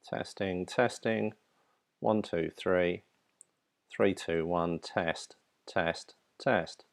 Testing, testing. 1, 2, 3. 3, 2, 1. Test, test, test.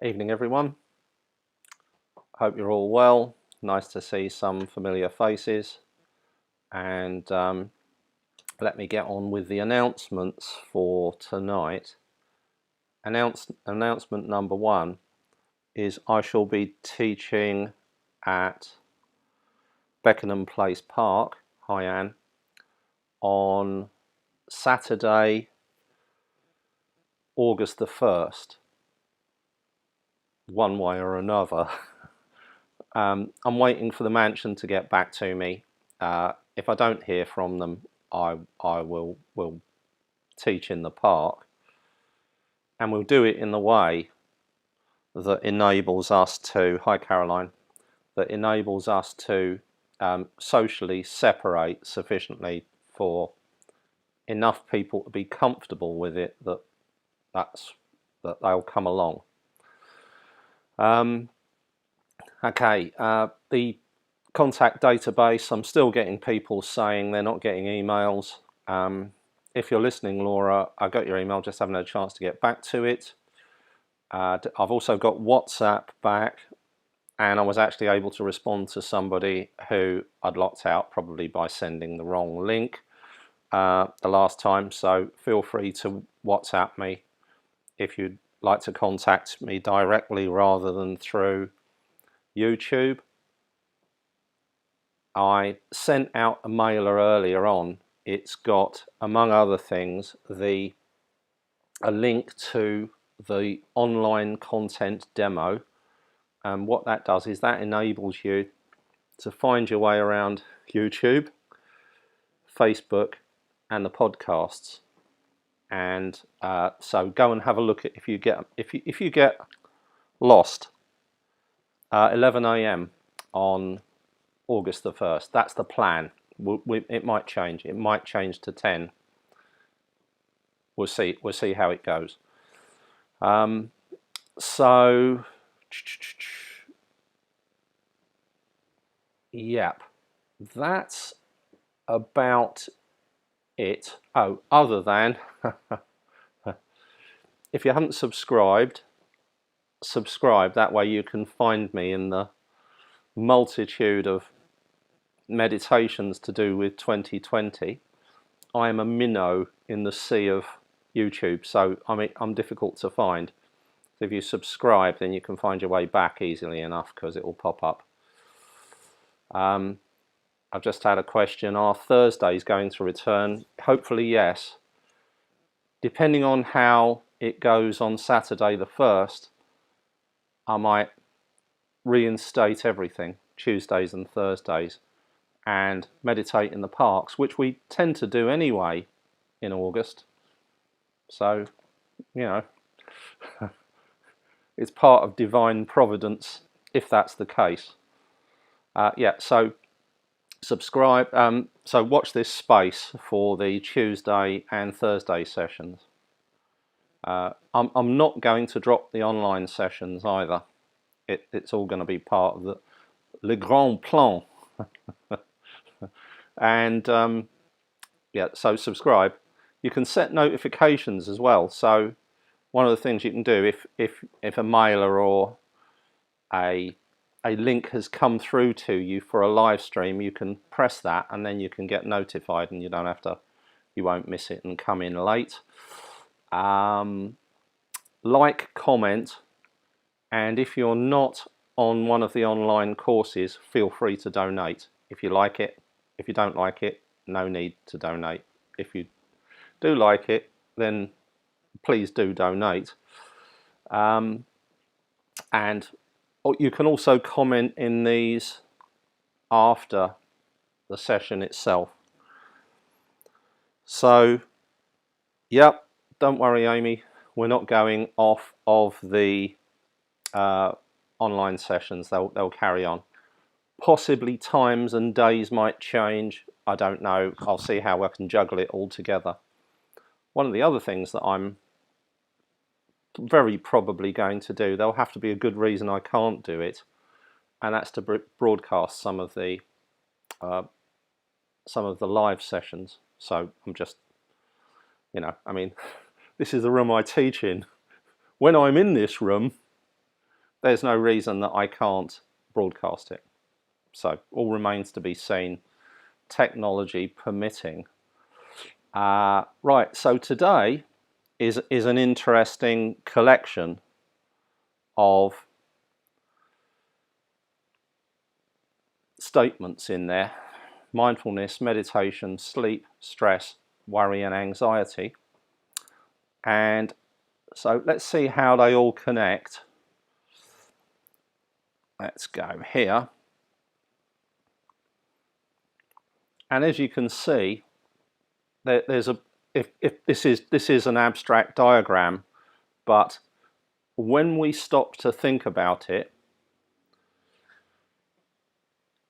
Evening everyone, hope you're all well. Nice to see some familiar faces, and let me get on with the announcements for tonight. Announcement number one is I shall be teaching at Beckenham Place Park, hi Anne, on Saturday, August the 1st, one way or another. I'm waiting for the mansion to get back to me. If I don't hear from them, I will teach in the park, and we'll do it in the way that enables us to, hi Caroline, that enables us to socially separate sufficiently for enough people to be comfortable with it that they'll come along. Okay, the contact database, I'm still getting people saying they're not getting emails. If you're listening, Laura, I got your email, just haven't had a chance to get back to it. I've also got WhatsApp back, and I was actually able to respond to somebody who I'd locked out, probably by sending the wrong link the last time. So feel free to WhatsApp me if you'd like to contact me directly rather than through YouTube. I sent out a mailer earlier on. It's got, among other things, a link to the online content demo, and what that does is that enables you to find your way around YouTube, Facebook, and the podcasts. And so go and have a look at if you get lost. 11 a.m. on August the 1st. That's the plan. It might change. It might change to 10. We'll see. We'll see how it goes. So, yep, that's about it. Oh, other than if you haven't subscribed, subscribe. That way you can find me in the multitude of meditations to do with 2020. I am a minnow in the sea of YouTube, so I'm difficult to find. So if you subscribe, then you can find your way back easily enough, because it will pop up. I've just had a question, are Thursdays going to return? Hopefully yes. Depending on how it goes on Saturday the 1st, I might reinstate everything, Tuesdays and Thursdays, and meditate in the parks, which we tend to do anyway in August. So, you know, it's part of divine providence if that's the case. Yeah, so subscribe. So watch this space for the Tuesday and Thursday sessions. I'm not going to drop the online sessions either. It's all going to be part of le grand plan. And yeah, so subscribe. You can set notifications as well. So one of the things you can do, if a mailer or a link has come through to you for a live stream, you can press that and then you can get notified, and you won't miss it and come in late. Like, comment, and if you're not on one of the online courses, feel free to donate if you like it. If you don't like it, no need to donate. If you do like it, then please do donate. And you can also comment in these after the session itself. So, yep, don't worry, Amy, we're not going off of the online sessions. They'll carry on. Possibly times and days might change. I don't know. I'll see how I can juggle it all together. One of the other things that I'm very probably going to do, there'll have to be a good reason I can't do it, and that's to broadcast some of the live sessions. So I'm just, I mean, this is the room I teach in. When I'm in this room, there's no reason that I can't broadcast it. So all remains to be seen, technology permitting. Right, so today is an interesting collection of statements in there: mindfulness, meditation, sleep, stress, worry and anxiety. And so let's see how they all connect. Let's go here. And as you can see, there's a, if this is an abstract diagram, but when we stop to think about it,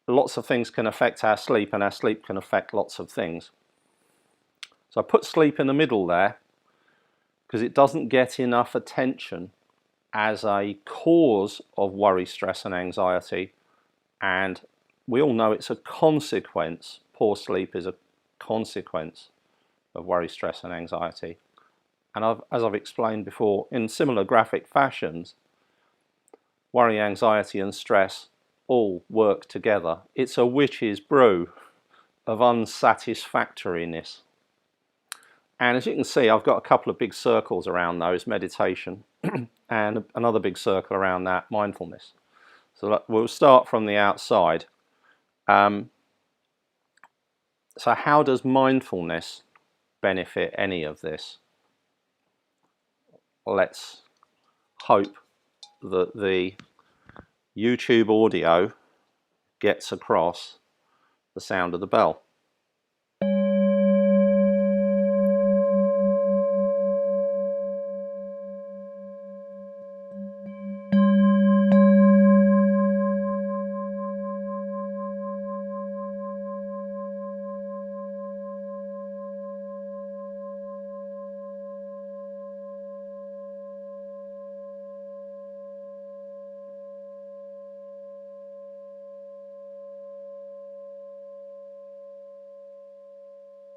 lots of things can affect our sleep, and our sleep can affect lots of things. So I put sleep in the middle there because it doesn't get enough attention as a cause of worry, stress and anxiety, and we all know it's a consequence. Poor sleep is a consequence of worry, stress and anxiety. And as I've explained before, in similar graphic fashions, worry, anxiety and stress all work together. It's a witch's brew of unsatisfactoriness. And as you can see, I've got a couple of big circles around those: meditation and another big circle around that, mindfulness. So we'll start from the outside. So how does mindfulness benefit any of this? Let's hope that the YouTube audio gets across the sound of the bell.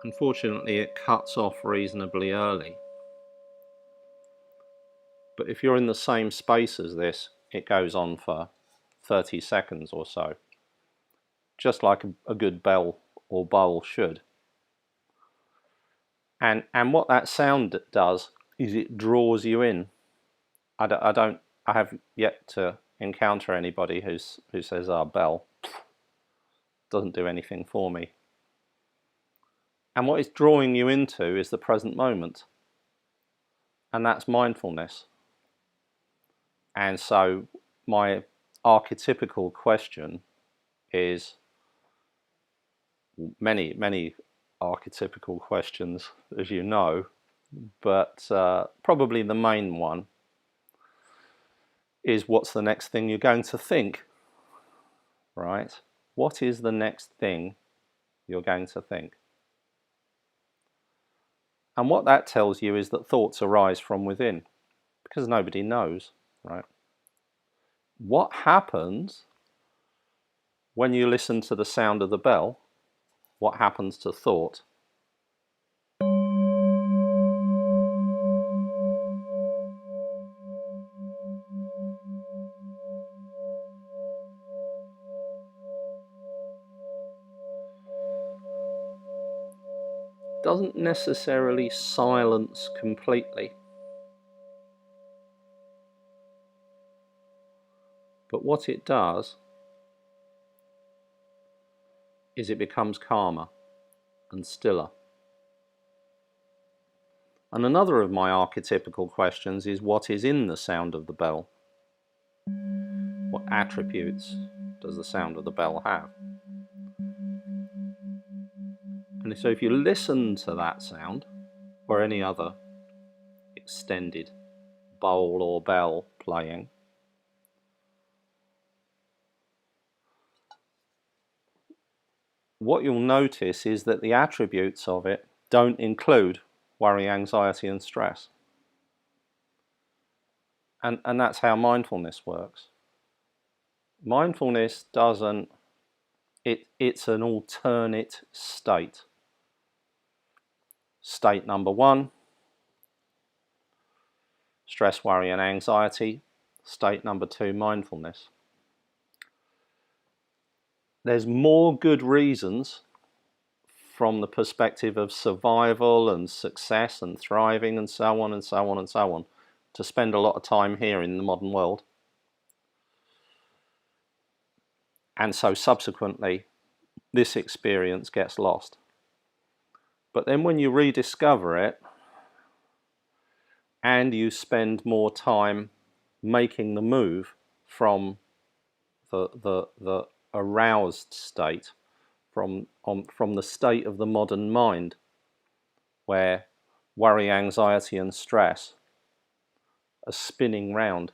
Unfortunately, it cuts off reasonably early. But if you're in the same space as this, it goes on for 30 seconds or so, just like a good bell or bowl should. And what that sound does is it draws you in. I have yet to encounter anybody who says, bell doesn't do anything for me. And what it's drawing you into is the present moment. And that's mindfulness. And so my archetypical question is, many archetypical questions, as you know, but probably the main one is, what's the next thing you're going to think? Right? What is the next thing you're going to think? And what that tells you is that thoughts arise from within, because nobody knows, right? What happens when you listen to the sound of the bell? What happens to thought? Doesn't necessarily silence completely, but what it does is it becomes calmer and stiller. And another of my archetypical questions is, what is in the sound of the bell? What attributes does the sound of the bell have? And so if you listen to that sound, or any other extended bowl or bell playing, what you'll notice is that the attributes of it don't include worry, anxiety and stress. And that's how mindfulness works. Mindfulness doesn't, it's an alternate state. State number one, stress, worry and anxiety. state number 2, mindfulness. There's more good reasons from the perspective of survival and success and thriving and so on and so on and so on to spend a lot of time here in the modern world. And so subsequently, this experience gets lost. But then when you rediscover it and you spend more time making the move from the aroused state, from the state of the modern mind, where worry, anxiety and stress are spinning round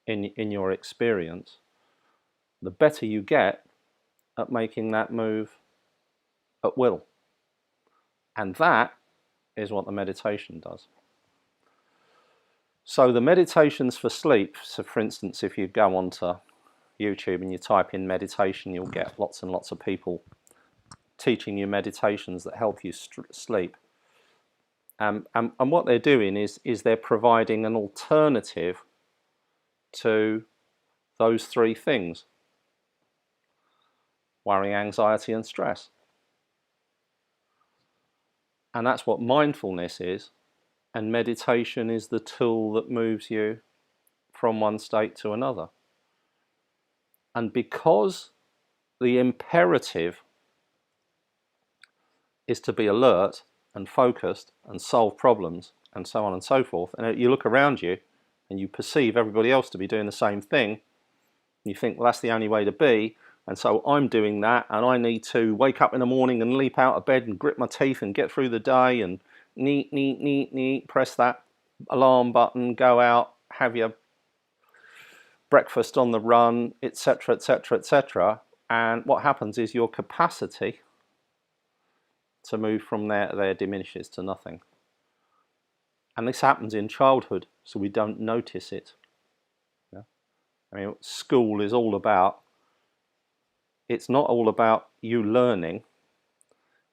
in your experience, the better you get at making that move at will. And that is what the meditation does. So the meditations for sleep, so for instance, if you go onto YouTube and you type in meditation, you'll get lots and lots of people teaching you meditations that help you sleep. And what they're doing is they're providing an alternative to those 3 things: worry, anxiety and stress. And that's what mindfulness is, and meditation is the tool that moves you from one state to another. And because the imperative is to be alert and focused and solve problems and so on and so forth, and you look around you and you perceive everybody else to be doing the same thing, and you think, well, that's the only way to be, and so I'm doing that, and I need to wake up in the morning and leap out of bed and grit my teeth and get through the day and press that alarm button, go out, have your breakfast on the run, etc., etc., etc. And what happens is your capacity to move from there diminishes to nothing. And this happens in childhood, so we don't notice it. Yeah? I mean, school is all about, it's not all about you learning,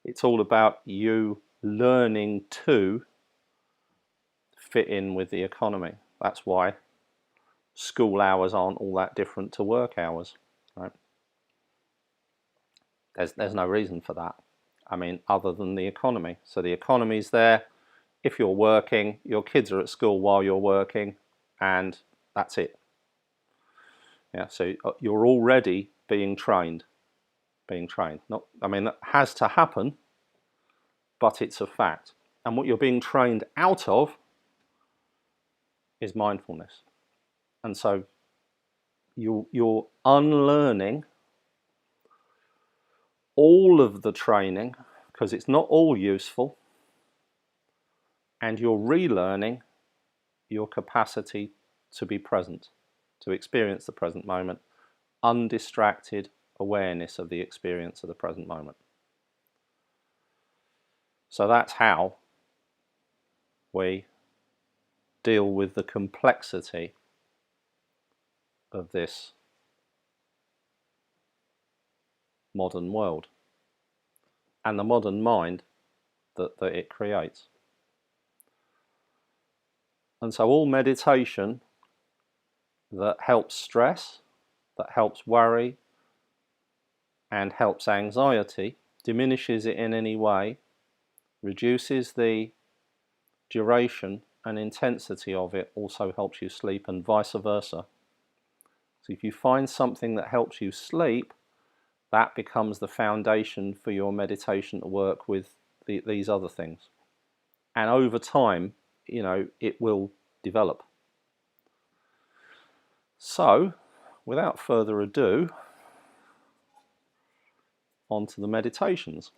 it's all about you learning to fit in with the economy. That's why school hours aren't all that different to work hours, right? There's no reason for that. I mean, other than the economy. So the economy's there. If you're working, your kids are at school while you're working, and that's it. Yeah, so you're already being trained. Not, I mean, that has to happen, but it's a fact. And what you're being trained out of is mindfulness. And so you're unlearning all of the training, because it's not all useful, and you're relearning your capacity to be present, to experience the present moment, undistracted awareness of the experience of the present moment. So that's how we deal with the complexity of this modern world and the modern mind that it creates. And so all meditation that helps stress, that helps worry, and helps anxiety, diminishes it in any way, reduces the duration and intensity of it, also helps you sleep, and vice versa. So if you find something that helps you sleep, that becomes the foundation for your meditation to work with these other things. And over time, it will develop. So, without further ado, on to the meditations.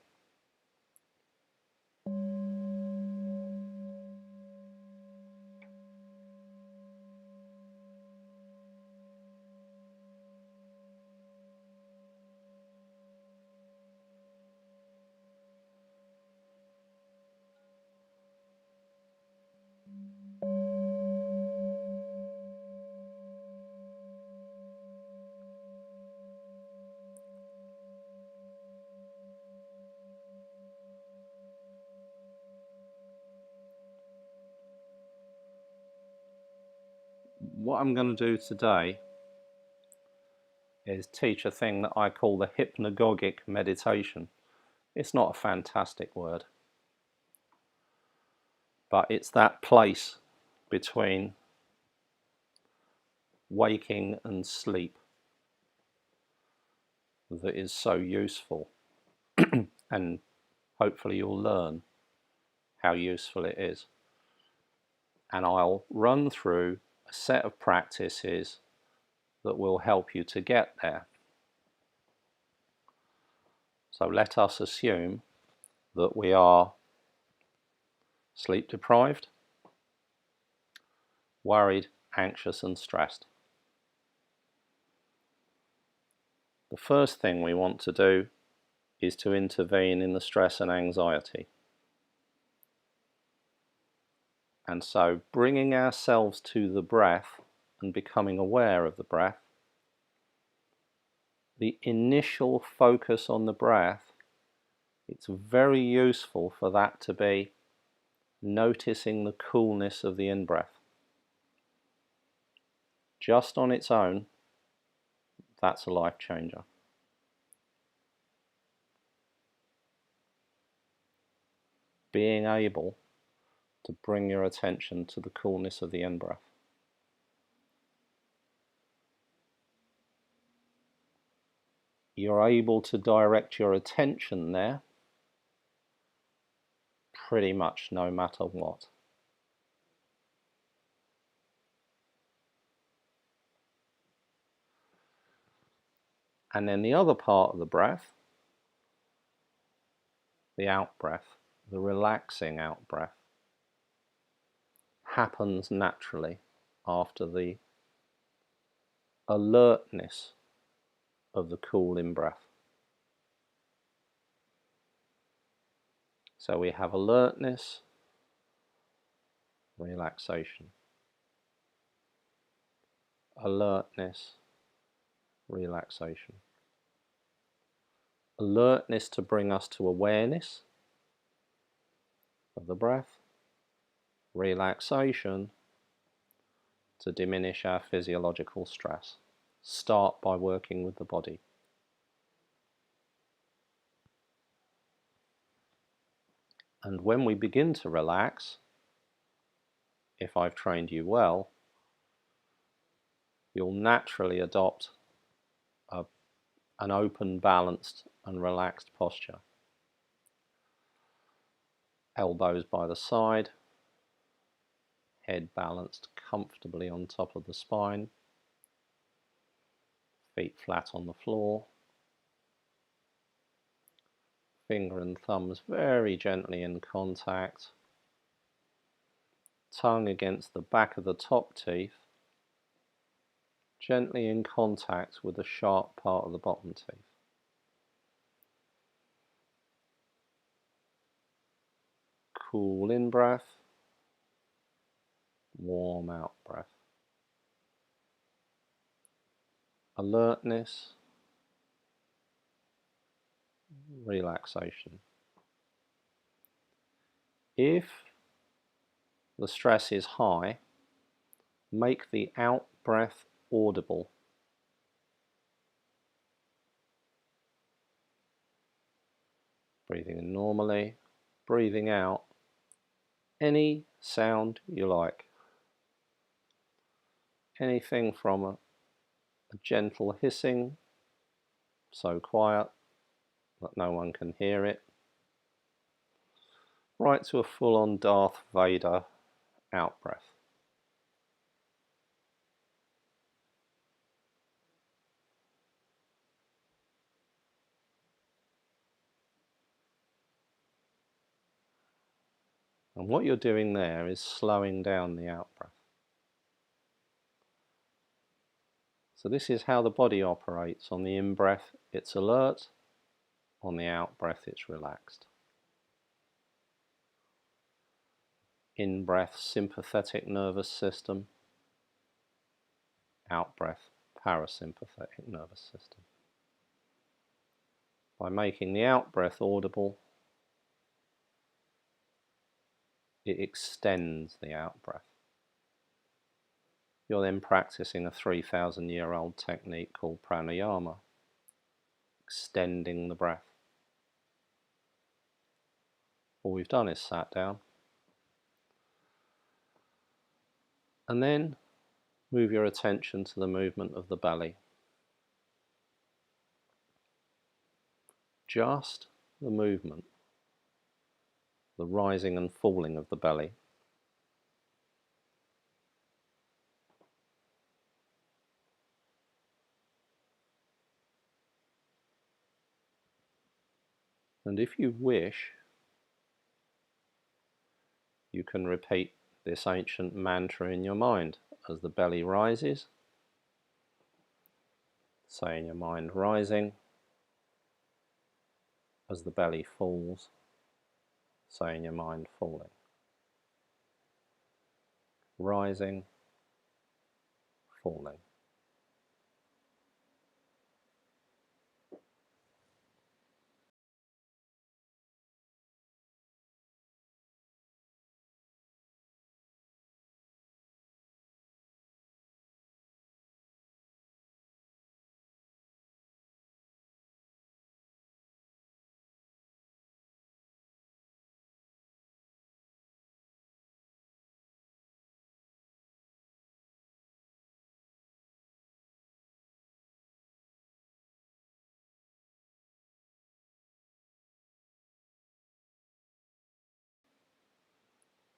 what I'm going to do today is teach a thing that I call the hypnagogic meditation. It's not a fantastic word, but it's that place between waking and sleep that is so useful, and hopefully you'll learn how useful it is. And I'll run through a set of practices that will help you to get there. So let us assume that we are sleep deprived, worried, anxious and stressed. The first thing we want to do is to intervene in the stress and anxiety. And so bringing ourselves to the breath and becoming aware of the breath, the initial focus on the breath, it's very useful for that to be noticing the coolness of the in-breath. Just on its own, that's a life changer. Being able to bring your attention to the coolness of the in-breath. You're able to direct your attention there pretty much no matter what. And then the other part of the breath, the out-breath, the relaxing out-breath, happens naturally after the alertness of the cool in-breath. So we have alertness, relaxation. Alertness, relaxation. Alertness to bring us to awareness of the breath. Relaxation to diminish our physiological stress. Start by working with the body. And when we begin to relax, if I've trained you well, you'll naturally adopt an open, balanced and relaxed posture. Elbows by the side, head balanced comfortably on top of the spine, feet flat on the floor, finger and thumbs very gently in contact, tongue against the back of the top teeth, gently in contact with the sharp part of the bottom teeth. Cool in breath, warm out breath. Alertness, relaxation. If the stress is high, make the out breath audible. Breathing in normally, breathing out any sound you like. Anything from a gentle hissing, so quiet that no one can hear it, right to a full-on Darth Vader out breath. And what you're doing there is slowing down the out breath. So this is how the body operates. On the in-breath, it's alert. On the out-breath, it's relaxed. In-breath, sympathetic nervous system. Out-breath, parasympathetic nervous system. By making the out-breath audible, it extends the out-breath. you're then practicing a 3,000-year-old technique called pranayama, extending the breath. All we've done is sat down, and then move your attention to the movement of the belly. Just the movement, the rising and falling of the belly. And if you wish, you can repeat this ancient mantra in your mind as the belly rises. Say in your mind, rising. As the belly falls, say in your mind, falling. Rising, falling.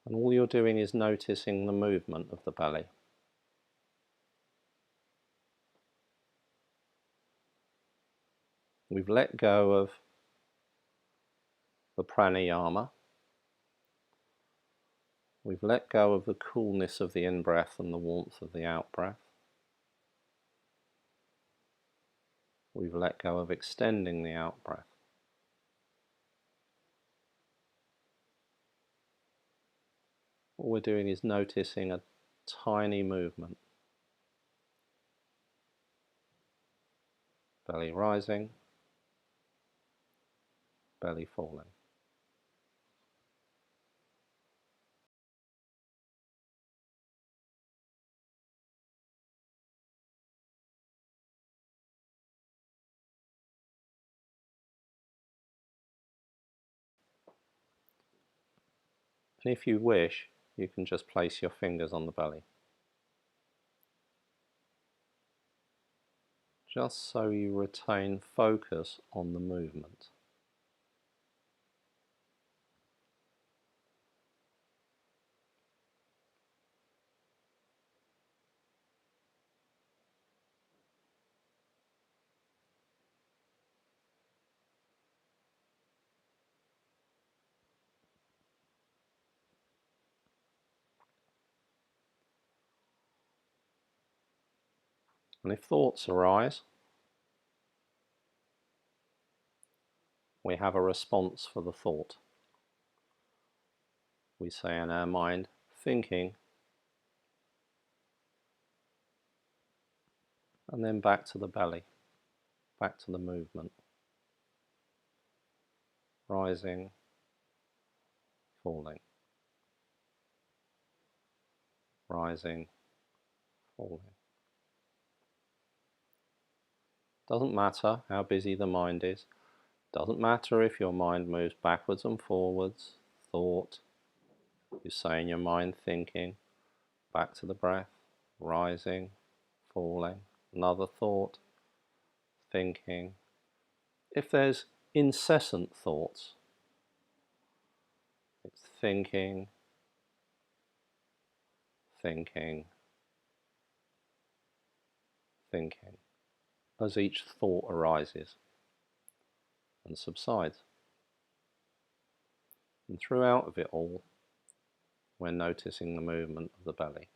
And all you're doing is noticing the movement of the belly. We've let go of the pranayama. We've let go of the coolness of the in-breath and the warmth of the out-breath. We've let go of extending the out-breath. All we're doing is noticing a tiny movement. Belly rising, belly falling. And if you wish, you can just place your fingers on the belly, just so you retain focus on the movement. And if thoughts arise, we have a response for the thought. We say in our mind, thinking, and then back to the belly, back to the movement. Rising, falling. Rising, falling. Doesn't matter how busy the mind is. Doesn't matter if your mind moves backwards and forwards. Thought, you say in your mind, thinking, back to the breath, rising, falling. Another thought, thinking. If there's incessant thoughts, it's thinking, thinking, thinking, as each thought arises and subsides. And throughout of it all, we're noticing the movement of the belly.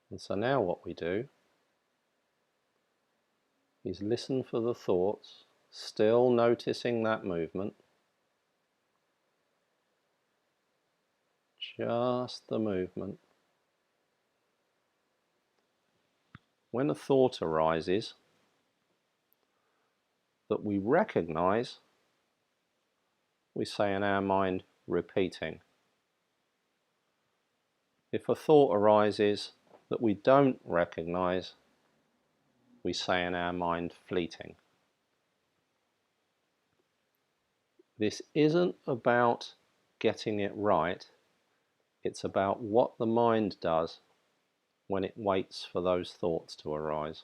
And so now what we do is listen for the thoughts, still noticing that movement, just the movement. When a thought arises that we recognize, we say in our mind, repeating. If a thought arises that we don't recognize, we say in our mind, fleeting. This isn't about getting it right, it's about what the mind does when it waits for those thoughts to arise.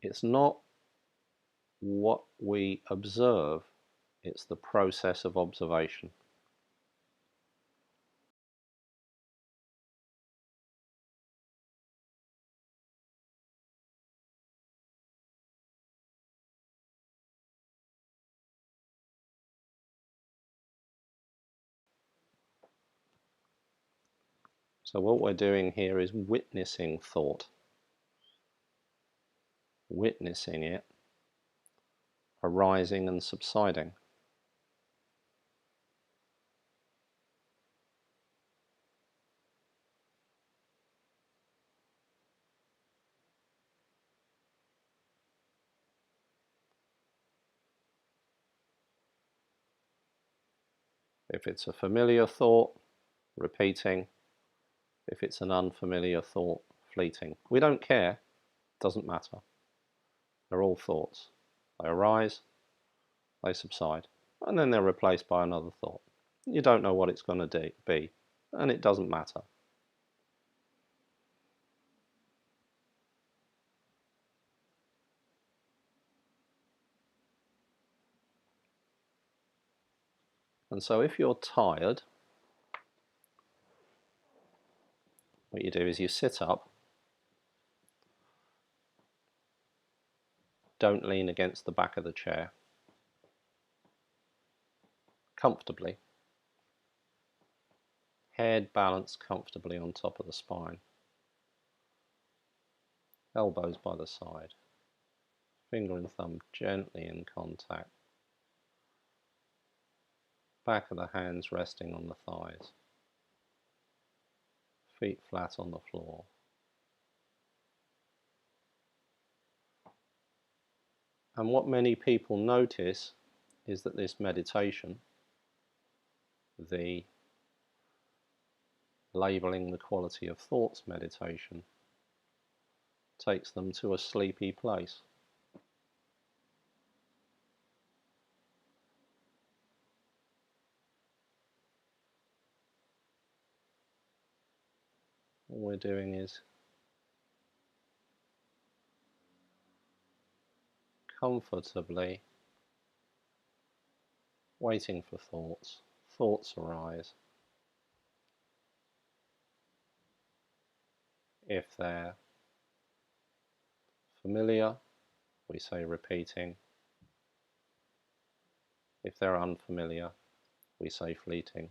It's not what we observe, it's the process of observation. So what we're doing here is witnessing thought, witnessing it arising and subsiding. If it's a familiar thought, repeating. If it's an unfamiliar thought, fleeting. We don't care, doesn't matter. They're all thoughts. They arise, they subside, and then they're replaced by another thought. You don't know what it's going to be, and it doesn't matter. And so if you're tired, what you do is you sit up, don't lean against the back of the chair, comfortably, head balanced comfortably on top of the spine, elbows by the side, finger and thumb gently in contact, back of the hands resting on the thighs, feet flat on the floor. And what many people notice is that this meditation, the labeling the quality of thoughts meditation, takes them to a sleepy place. All we're doing is comfortably waiting for thoughts. Thoughts arise. If they're familiar, we say repeating. If they're unfamiliar, we say fleeting.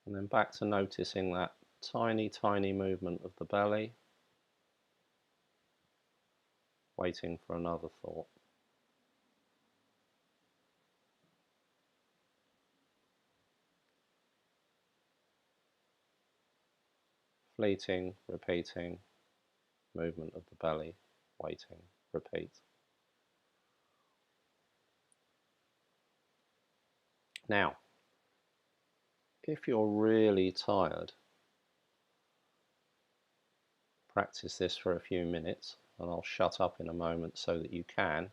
And then back to noticing that tiny, tiny movement of the belly, waiting for another thought. Fleeting, repeating, movement of the belly, waiting, repeat. Now, if you're really tired, practice this for a few minutes, and I'll shut up in a moment so that you can.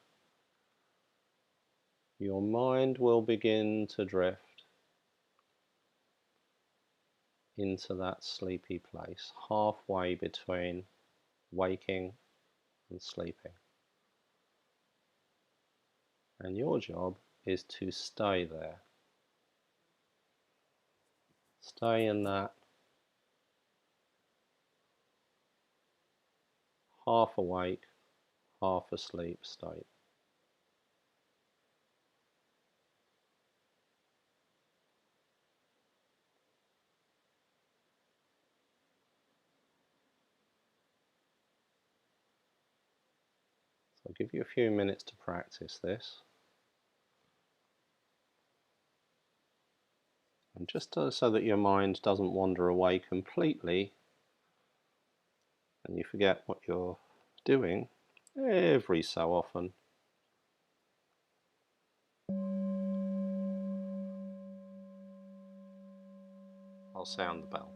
Your mind will begin to drift into that sleepy place, halfway between waking and sleeping. And your job is to stay there. Stay in that half awake, half asleep state. I'll give you a few minutes to practice this. And just so that your mind doesn't wander away completely and you forget what you're doing, every so often I'll sound the bell.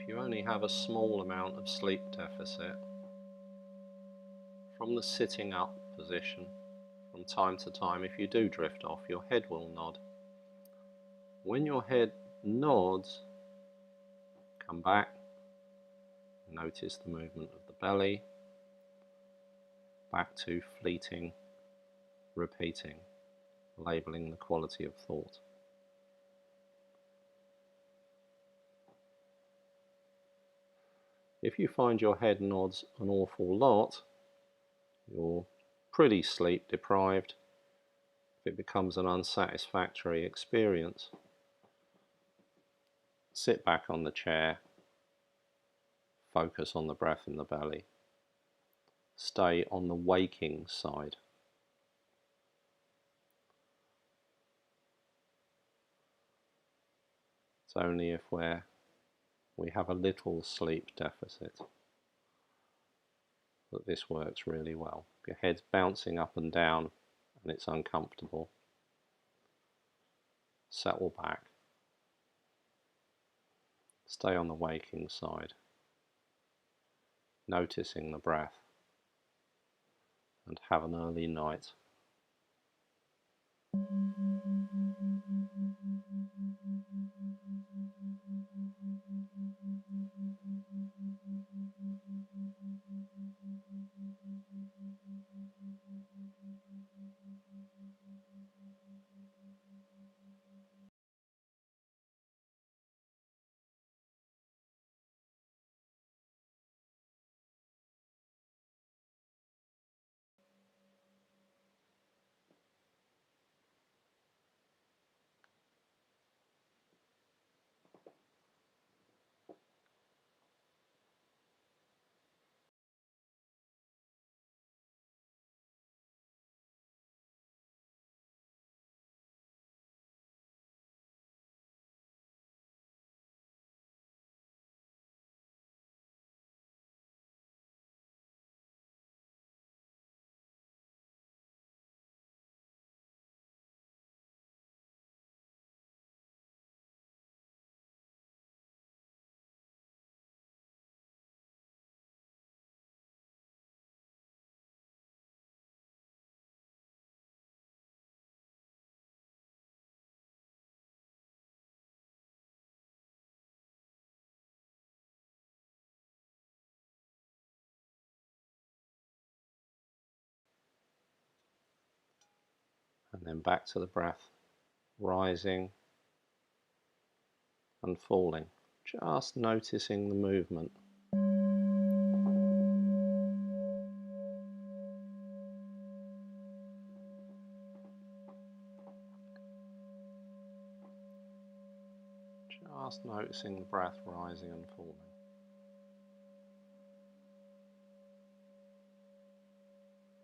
If you only have a small amount of sleep deficit, from the sitting up position, from time to time, if you do drift off, your head will nod. When your head nods, come back, Notice the movement of the belly, back to fleeting, repeating, labelling the quality of thought. If you find your head nods an awful lot, you're pretty sleep deprived. If it becomes an unsatisfactory experience, sit back on the chair, focus on the breath in the belly. Stay on the waking side. It's only if we have a little sleep deficit that this works really well. Your head's bouncing up and down and it's uncomfortable. Settle back. Stay on the waking side, noticing the breath, and have an early night. And then back to the breath, rising and falling, just noticing the movement. Just noticing the breath rising and falling.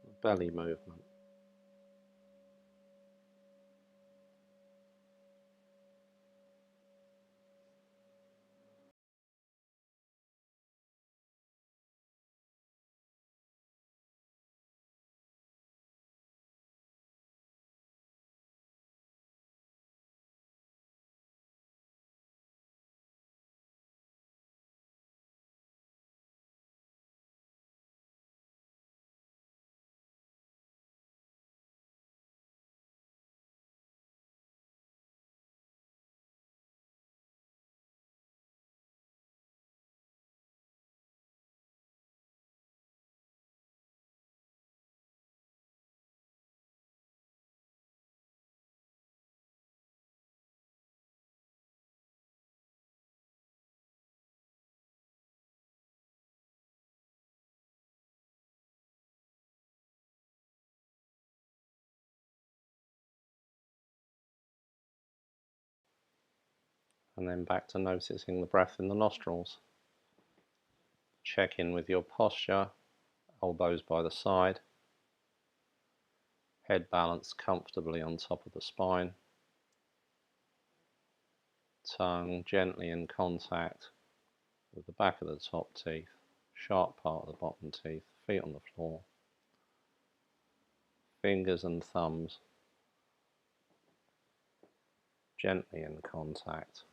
The belly movement. And then back to noticing the breath in the nostrils. Check in with your posture, elbows by the side, head balanced comfortably on top of the spine, tongue gently in contact with the back of the top teeth, sharp part of the bottom teeth, feet on the floor, fingers and thumbs gently in contact.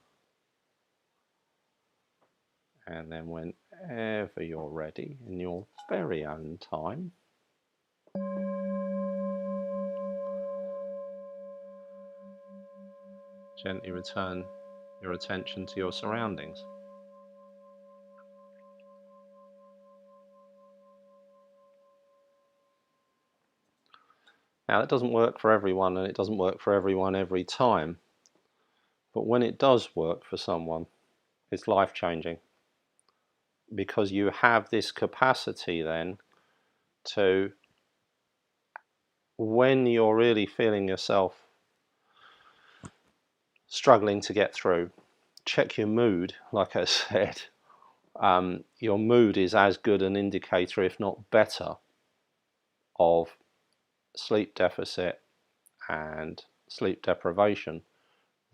And then whenever you're ready, in your very own time, gently return your attention to your surroundings. Now that doesn't work for everyone, and it doesn't work for everyone every time, but when it does work for someone, it's life-changing, because you have this capacity then to, when you're really feeling yourself struggling to get through, check your mood. Like I said, your mood is as good an indicator, if not better, of sleep deficit and sleep deprivation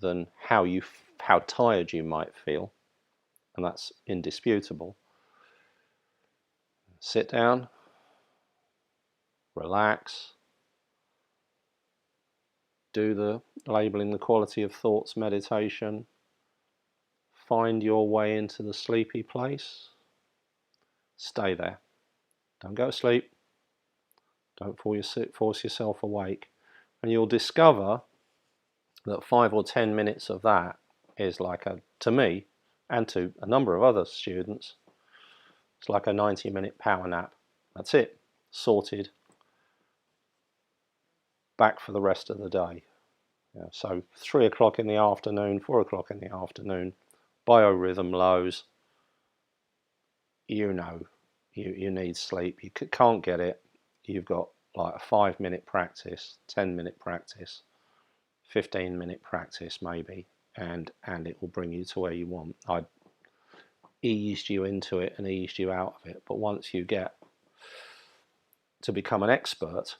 than how tired you might feel, and that's indisputable. Sit down, relax, do the labeling the quality of thoughts meditation, find your way into the sleepy place, stay there. Don't go to sleep, don't force yourself awake, and you'll discover that 5 or 10 minutes of that is like to me, and to a number of other students, it's like a 90-minute power nap. That's it, sorted, back for the rest of the day. Yeah, so 3 o'clock in the afternoon, 4 o'clock in the afternoon, biorhythm lows, you know you need sleep. You can't get it. You've got like a 5-minute practice, 10-minute practice, 15-minute practice maybe, and it will bring you to where you want. I eased you into it and eased you out of it, but once you get to become an expert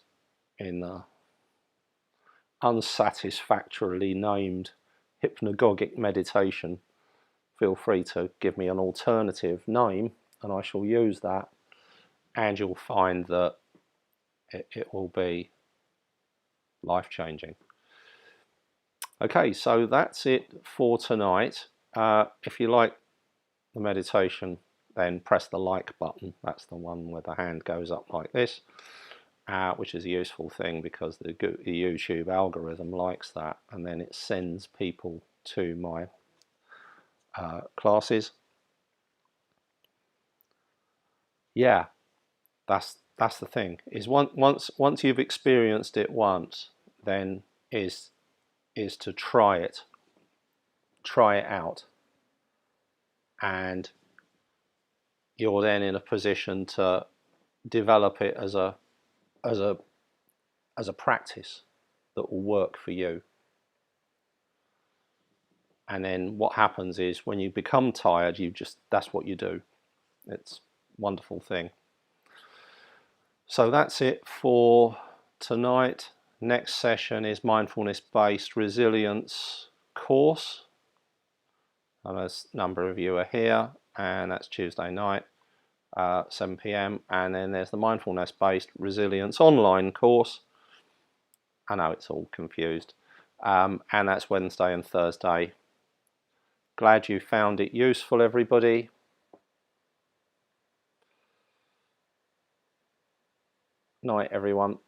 in the unsatisfactorily named hypnagogic meditation, feel free to give me an alternative name and I shall use that, and you'll find that it will be life-changing. Okay, so that's it for tonight. If you like the meditation, then press the like button. That's the one where the hand goes up like this, which is a useful thing because the YouTube algorithm likes that, and then it sends people to my classes. Yeah, that's the thing. Is once you've experienced it once, then is to try it out, and you're then in a position to develop it as a practice that will work for you. And then what happens is when you become tired, that's what you do. It's a wonderful thing. So that's it for tonight. Next session is mindfulness-based resilience course. And a number of you are here, and that's Tuesday night, 7 p.m. And then there's the mindfulness-based resilience online course. I know it's all confused. And that's Wednesday and Thursday. Glad you found it useful, everybody. Night, everyone.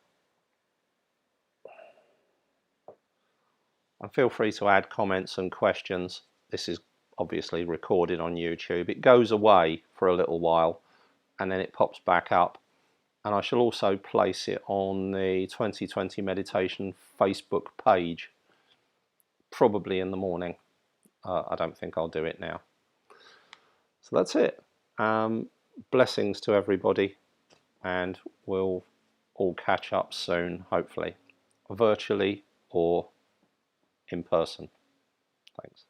And feel free to add comments and questions. This is obviously recorded on YouTube. It goes away for a little while and then it pops back up. And I shall also place it on the 2020 Meditation Facebook page, probably in the morning. I don't think I'll do it now. So that's it. Blessings to everybody, and we'll all catch up soon, hopefully, virtually or in person. Thanks.